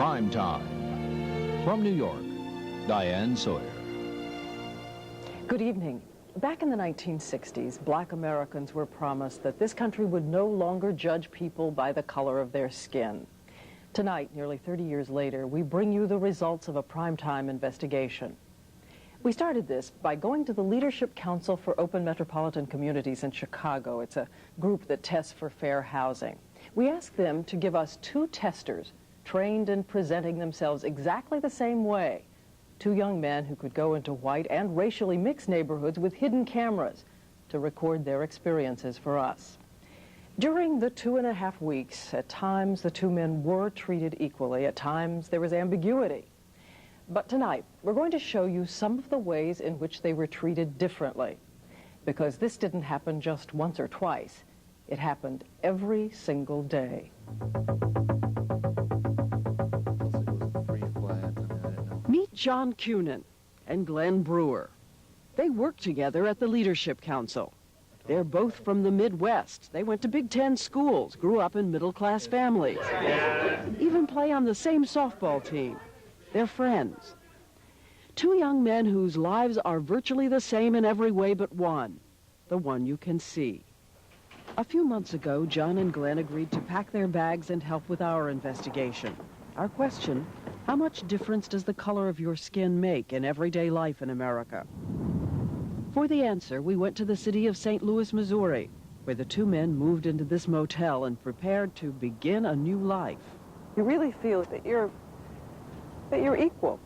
Prime Time. From New York, Diane Sawyer. Good evening. Back in the 1960s, black Americans were promised that this country would no longer judge people by the color of their skin. Tonight, nearly 30 years later, we bring you the results of a primetime investigation. We started this by going to the Leadership Council for Open Metropolitan Communities in Chicago. It's a group that tests for fair housing. We asked them to give us two testers trained in presenting themselves exactly the same way. Two young men who could go into white and racially mixed neighborhoods with hidden cameras to record their experiences for us. During the 2.5 weeks, at times the two men were treated equally. At times there was ambiguity. But tonight, we're going to show you some of the ways in which they were treated differently. Because this didn't happen just once or twice. It happened every single day. Meet John Cunin and Glenn Brewer. They work together at the Leadership Council. They're both from the Midwest. They went to Big Ten schools, grew up in middle-class families, even play on the same softball team. They're friends. Two young men whose lives are virtually the same in every way but one, the one you can see. A few months ago, John and Glenn agreed to pack their bags and help with our investigation. Our question, how much difference does the color of your skin make in everyday life in America? For the answer, we went to the city of St. Louis, Missouri, where the two men moved into this motel and prepared to begin a new life. You really feel that you're equal.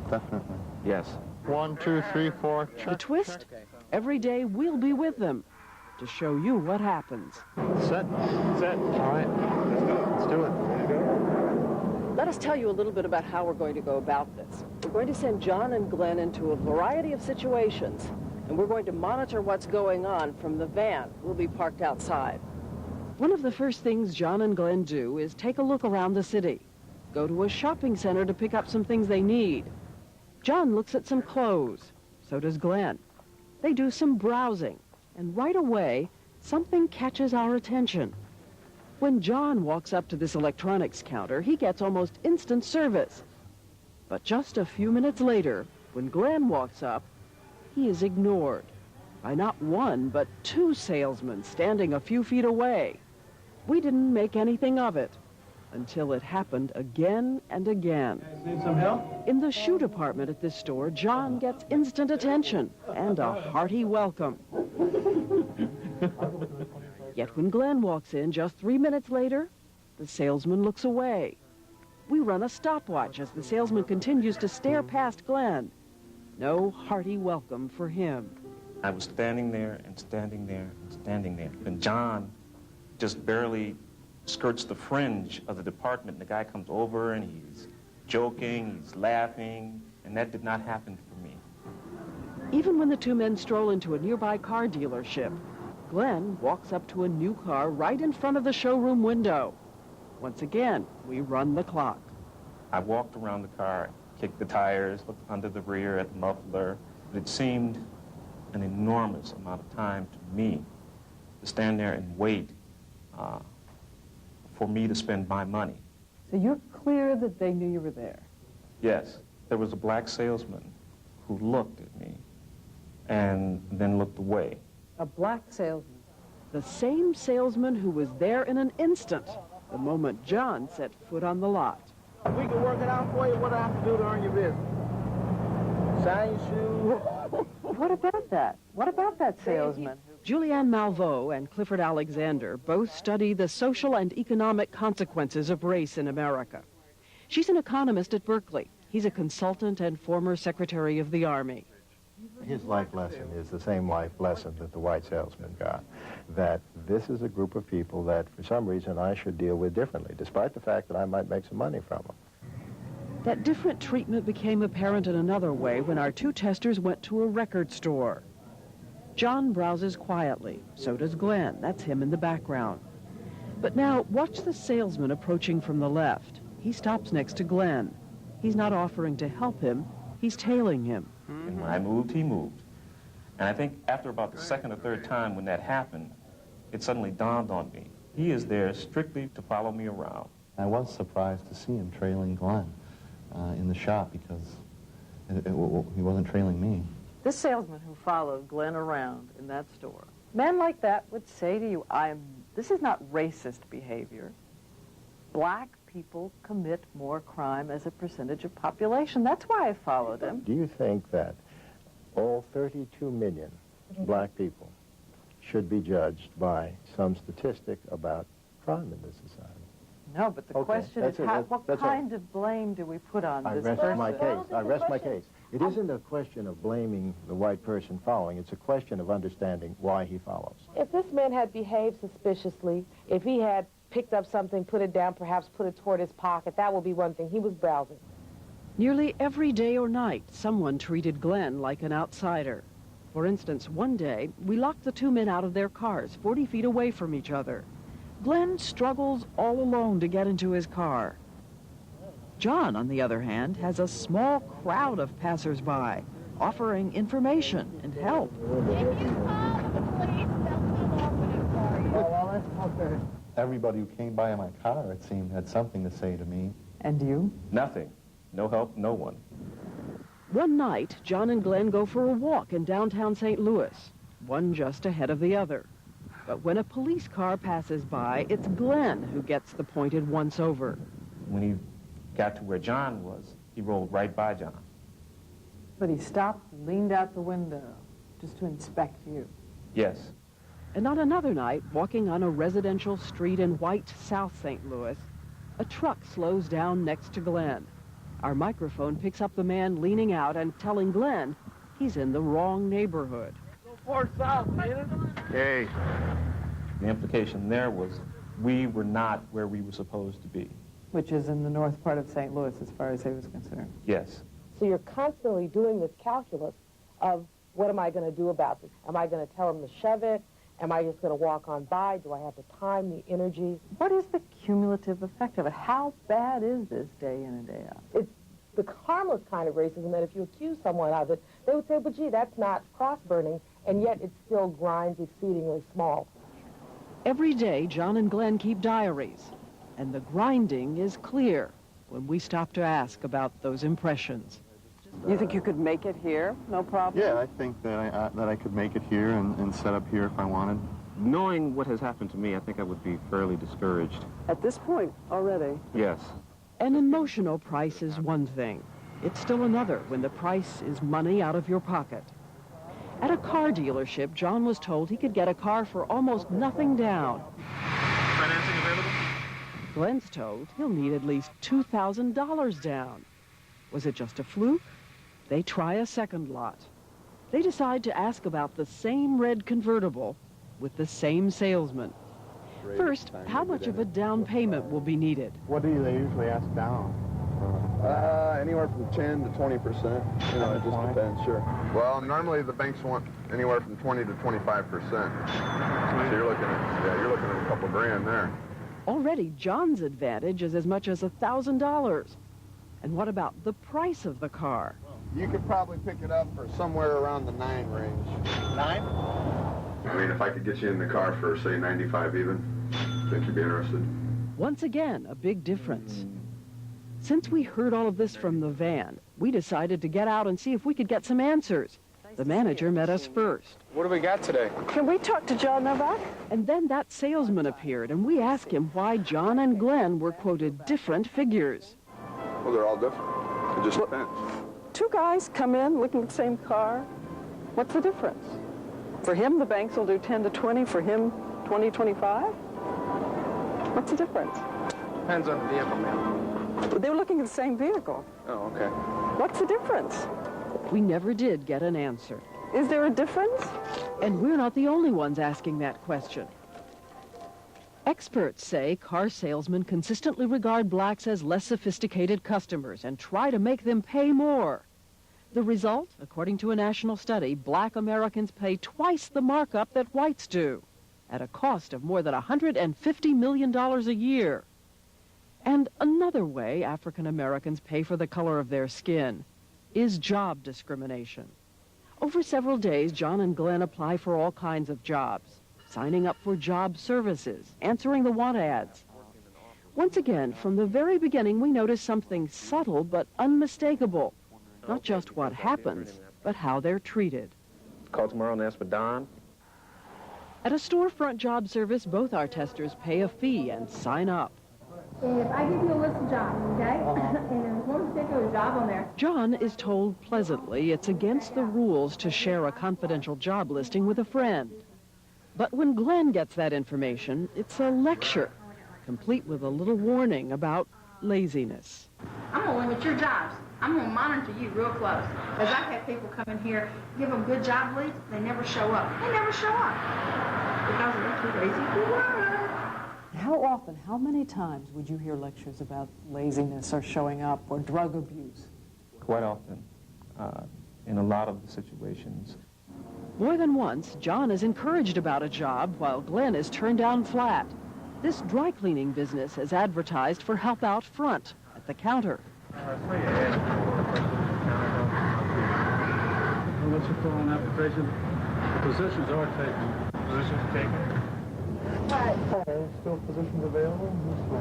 Definitely. Yes. 1, 2, 3, 4. The twist? Every day we'll be with them to show you what happens. Set. Set. All right. Let's do it. Let us tell you a little bit about how we're going to go about this. We're going to send John and Glenn into a variety of situations, and we're going to monitor what's going on from the van. We'll be parked outside. One of the first things John and Glenn do is take a look around the city. Go to a shopping center to pick up some things they need. John looks at some clothes. So does Glenn. They do some browsing. And right away, something catches our attention. When John walks up to this electronics counter, he gets almost instant service. But just a few minutes later, when Glenn walks up, he is ignored by not one, but two salesmen standing a few feet away. We didn't make anything of it until it happened again and again. Need some help? In the shoe department at this store, John gets instant attention and a hearty welcome. Yet when Glenn walks in just 3 minutes later, the salesman looks away. We run a stopwatch as the salesman continues to stare past Glenn. No hearty welcome for him. I was standing there and standing there and standing there. And John just barely skirts the fringe of the department. The guy comes over and he's joking, he's laughing, and that did not happen for me. Even when the two men stroll into a nearby car dealership, Glenn walks up to a new car right in front of the showroom window. Once again, we run the clock. I walked around the car, kicked the tires, looked under the rear at the muffler. It seemed an enormous amount of time to me to stand there and wait for me to spend my money. So you're clear that they knew you were there? Yes, there was a black salesman who looked at me and then looked away. A black salesman? The same salesman who was there in an instant, the moment John set foot on the lot. We can work it out for you. What do I have to do to earn your business? Sign your shoes. What about that? What about that salesman? Julianne Malveaux and Clifford Alexander both study the social and economic consequences of race in America. She's an economist at Berkeley. He's a consultant and former Secretary of the Army. His life lesson is the same life lesson that the white salesman got, that this is a group of people that for some reason I should deal with differently, despite the fact that I might make some money from them. That different treatment became apparent in another way when our two testers went to a record store. John browses quietly, so does Glenn. That's him in the background. But now, watch the salesman approaching from the left. He stops next to Glenn. He's not offering to help him, he's tailing him. And when I moved, he moved. And I think after about the second or third time when that happened, it suddenly dawned on me. He is there strictly to follow me around. I was surprised to see him trailing Glenn in the shop because he wasn't trailing me. This salesman who followed Glenn around in that store, men like that would say to you, this is not racist behavior. Black people commit more crime as a percentage of population. That's why I followed him. Do you think that all 32 million black people should be judged by some statistic about crime in this society? No, but the question is, what kind of blame do we put on this person? I rest my case. It isn't a question of blaming the white person following. It's a question of understanding why he follows. If this man had behaved suspiciously, if he had picked up something, put it down, perhaps put it toward his pocket, that would be one thing. He was browsing. Nearly every day or night, someone treated Glenn like an outsider. For instance, one day, we locked the two men out of their cars, 40 feet away from each other. Glenn struggles all alone to get into his car. John, on the other hand, has a small crowd of passers-by, offering information and help. If you call the police, they'll come open it for you. Everybody who came by in my car, it seemed, had something to say to me. And you? Nothing. No help, no one. One night, John and Glenn go for a walk in downtown St. Louis, one just ahead of the other. But when a police car passes by, it's Glenn who gets the pointed once-over. When he got to where John was, he rolled right by John. But he stopped, leaned out the window, just to inspect you. Yes. And on another night, walking on a residential street in white South St. Louis, a truck slows down next to Glenn. Our microphone picks up the man leaning out and telling Glenn he's in the wrong neighborhood. Go far south, man. Hey. The implication there was we were not where we were supposed to be. Which is in the north part of St. Louis, as far as he was concerned. Yes. So you're constantly doing this calculus of what am I going to do about this? Am I going to tell him to shove it? Am I just going to walk on by? Do I have the time, the energy? What is the cumulative effect of it? How bad is this day in and day out? It's the harmless kind of racism that if you accuse someone of it, they would say, well, gee, that's not cross-burning, and yet it still grinds exceedingly small. Every day, John and Glenn keep diaries, and the grinding is clear when we stop to ask about those impressions. You think you could make it here? No problem? Yeah, I think that I could make it here and set up here if I wanted. Knowing what has happened to me, I think I would be fairly discouraged. At this point already? Yes. An emotional price is one thing. It's still another when the price is money out of your pocket. At a car dealership, John was told he could get a car for almost nothing down. Financing available? Glenn's told he'll need at least $2,000 down. Was it just a fluke? They try a second lot. They decide to ask about the same red convertible with the same salesman. First, how much of a down payment will be needed? What do they usually ask down? Anywhere from 10 to 20%. You know, it just depends, sure. Well, normally the banks want anywhere from 20 to 25%. So you're looking at a couple grand there. Already, John's advantage is as much as $1,000. And what about the price of the car? You could probably pick it up for somewhere around the 9 range. 9? I mean, if I could get you in the car for, say, 95 even, think you'd be interested. Once again, a big difference. Since we heard all of this from the van, we decided to get out and see if we could get some answers. The manager met us first. What do we got today? Can we talk to John Novak? And then that salesman appeared, and we asked him why John and Glenn were quoted different figures. Well, they're all different. It just depends. Two guys come in looking at the same car. What's the difference? For him, the banks will do 10 to 20. For him, 20, 25? What's the difference? Depends on the vehicle, man. They were looking at the same vehicle. Oh, okay. What's the difference? We never did get an answer. Is there a difference? And we're not the only ones asking that question. Experts say car salesmen consistently regard blacks as less sophisticated customers and try to make them pay more. The result, according to a national study, black Americans pay twice the markup that whites do, at a cost of more than $150 million a year. And another way African Americans pay for the color of their skin is job discrimination. Over several days, John and Glenn apply for all kinds of jobs, signing up for job services, answering the want ads. Once again, from the very beginning, we notice something subtle but unmistakable. Not just what happens, but how they're treated. Call tomorrow and ask for Don. At a storefront job service, both our testers pay a fee and sign up. If I give you a list of jobs, okay? And there's one particular job on there. John is told pleasantly it's against the rules to share a confidential job listing with a friend. But when Glenn gets that information, it's a lecture, complete with a little warning about laziness. I'm going to limit your jobs. I'm going to monitor you real close. Because I've had people come in here, give them good job leads, they never show up. They never show up. Because they're too lazy to work. How often, how many times would you hear lectures about laziness or showing up or drug abuse? Quite often, in a lot of the situations. More than once, John is encouraged about a job while Glenn is turned down flat. This dry cleaning business is advertised for help out front at the counter. What's your full on application? Positions are taken. Positions taken. Still positions available?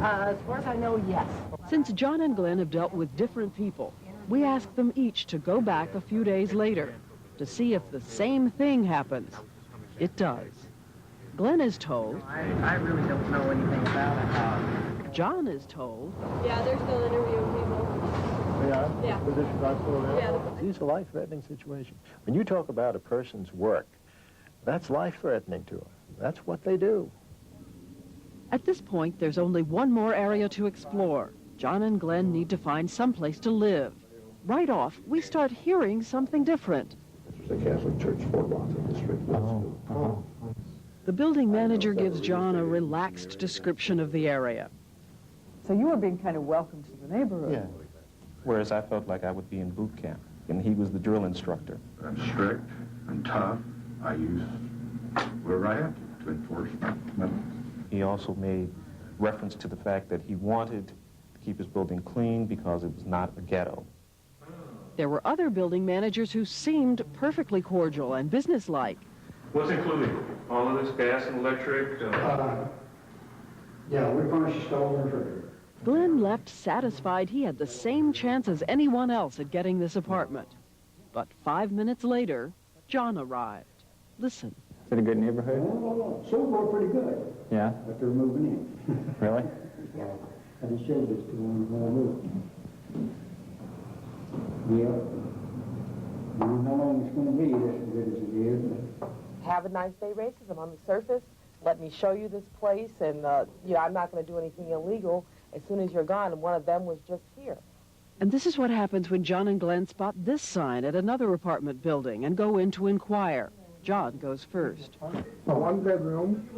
As far as I know, yes. Since John and Glenn have dealt with different people, we ask them each to go back a few days later to see if the same thing happens. It does. Glenn is told. I really don't know anything about it. John is told. Yeah, they're still interviewing people. Yeah. Positions are still available? These are life-threatening situations. When you talk about a person's work, that's life-threatening to them. That's what they do. At this point, there's only one more area to explore. John and Glenn need to find someplace to live. Right off, we start hearing something different. The Catholic Church, Fort Lauderdale District. The building manager gives John a relaxed description of the area. So you were being kind of welcomed to the neighborhood. Yeah. Whereas I felt like I would be in boot camp, and he was the drill instructor. I'm strict, I'm tough, I use whatever I have to enforce my. He also made reference to the fact that he wanted to keep his building clean because it was not a ghetto. There were other building managers who seemed perfectly cordial and businesslike. What's included? All of this, gas and electric? Yeah, we furnish the stove and refrigerator. Glenn left satisfied he had the same chance as anyone else at getting this apartment. But 5 minutes later, John arrived. Listen. Is it a good neighborhood? So far, pretty good. Yeah? But they're moving in. Really? Yeah. I just showed this to them when I moved. Yeah. I don't know how long it's going to be, that's as good as it is. But Have a nice day, racism on the surface. Let me show you this place, and I'm not going to do anything illegal as soon as you're gone, and one of them was just here. And this is what happens when John and Glenn spot this sign at another apartment building and go in to inquire. John goes first. a one-bedroom,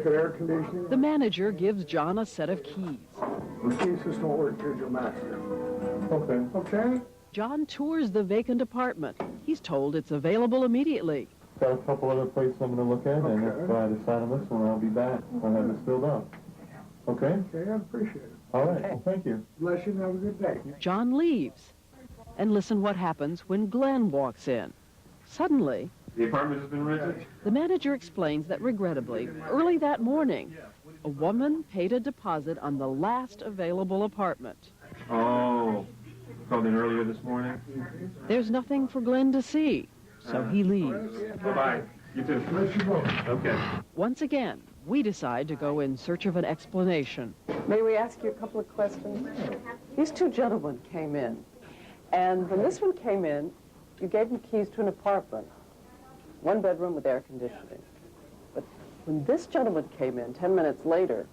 air conditioning. The manager gives John a set of keys. The key system will work as your master. Okay. Okay? John tours the vacant apartment. He's told it's available immediately. Got a couple other places I'm going to look at, and if I decide on this one, I'll be back. I'll have this filled out. Okay? Okay, I appreciate it. All right. Well, thank you. Bless you and have a good day. John leaves. And listen what happens when Glenn walks in. Suddenly, The apartment has been rented? the manager explains that regrettably, early that morning, a woman paid a deposit on the last available apartment. Oh, called in earlier this morning? There's nothing for Glenn to see, so he leaves. Bye-bye. You too. Bless you both. Okay. Once again, we decide to go in search of an explanation. May we ask you a couple of questions? These two gentlemen came in, and when this one came in, you gave him keys to an apartment, one bedroom with air conditioning. But when this gentleman came in 10 minutes later,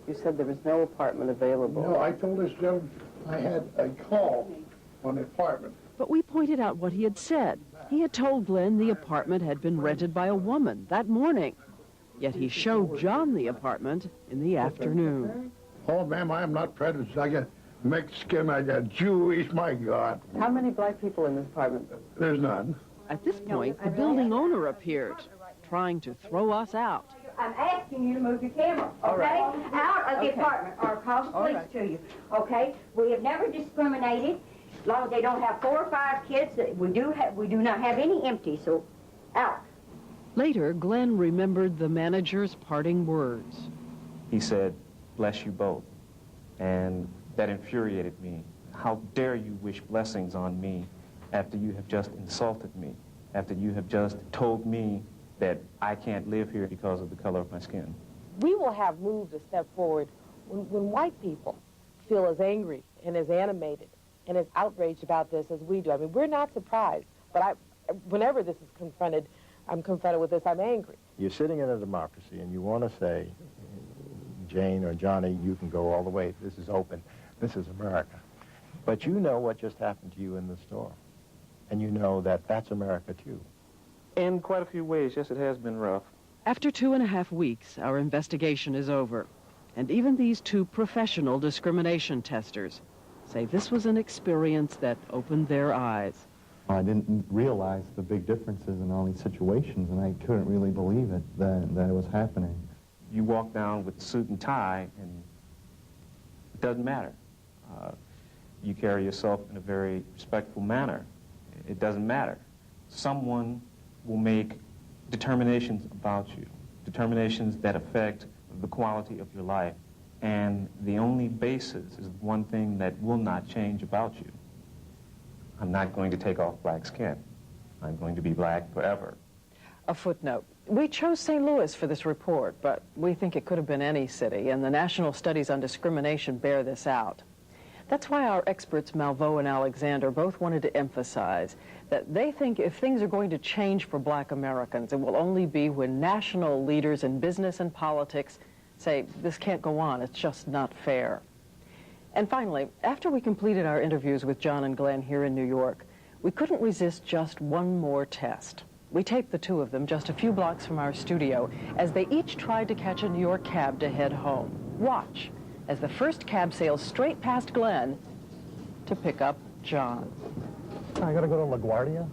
you said there was no apartment available. No, I told this gentleman I had a call on the apartment. But we pointed out what he had said. He had told Glenn the apartment had been rented by a woman that morning. Yet he showed John the apartment in the afternoon. Oh, ma'am, I am not prejudiced. I got Mexican, I got Jewish, my God. How many black people in this apartment? There's none. At this point, the building owner appeared, trying to throw us out. I'm asking you to move your camera, All okay? right. Out of the Okay. apartment or call the All police right. to you, okay? We have never discriminated. As long as they don't have 4 or 5 kids, that we do not have any empty, so out. Later, Glenn remembered the manager's parting words. He said, bless you both. And that infuriated me. How dare you wish blessings on me after you have just insulted me, after you have just told me that I can't live here because of the color of my skin. We will have moved a step forward when white people feel as angry and as animated and as outraged about this as we do. I mean, we're not surprised, but whenever this is confronted, I'm confronted with this, I'm angry. You're sitting in a democracy and you want to say, Jane or Johnny, you can go all the way. This is open. This is America. But you know what just happened to you in the store. And you know that that's America, too. In quite a few ways, yes, it has been rough. After 2.5 weeks, our investigation is over. And even these two professional discrimination testers say this was an experience that opened their eyes. I didn't realize the big differences in all these situations, and I couldn't really believe it, that it was happening. You walk down with suit and tie, and it doesn't matter. You carry yourself in a very respectful manner. It doesn't matter. Someone will make determinations about you, determinations that affect the quality of your life, and the only basis is one thing that will not change about you. I'm not going to take off black skin. I'm going to be black forever. A footnote. We chose St. Louis for this report, but we think it could have been any city, and the national studies on discrimination bear this out. That's why our experts, Malveaux and Alexander, both wanted to emphasize that they think if things are going to change for black Americans, it will only be when national leaders in business and politics say, this can't go on, it's just not fair. And finally, after we completed our interviews with John and Glenn here in New York, we couldn't resist just one more test. We taped the two of them just a few blocks from our studio as they each tried to catch a New York cab to head home. Watch as the first cab sails straight past Glenn to pick up John. I gotta go to LaGuardia?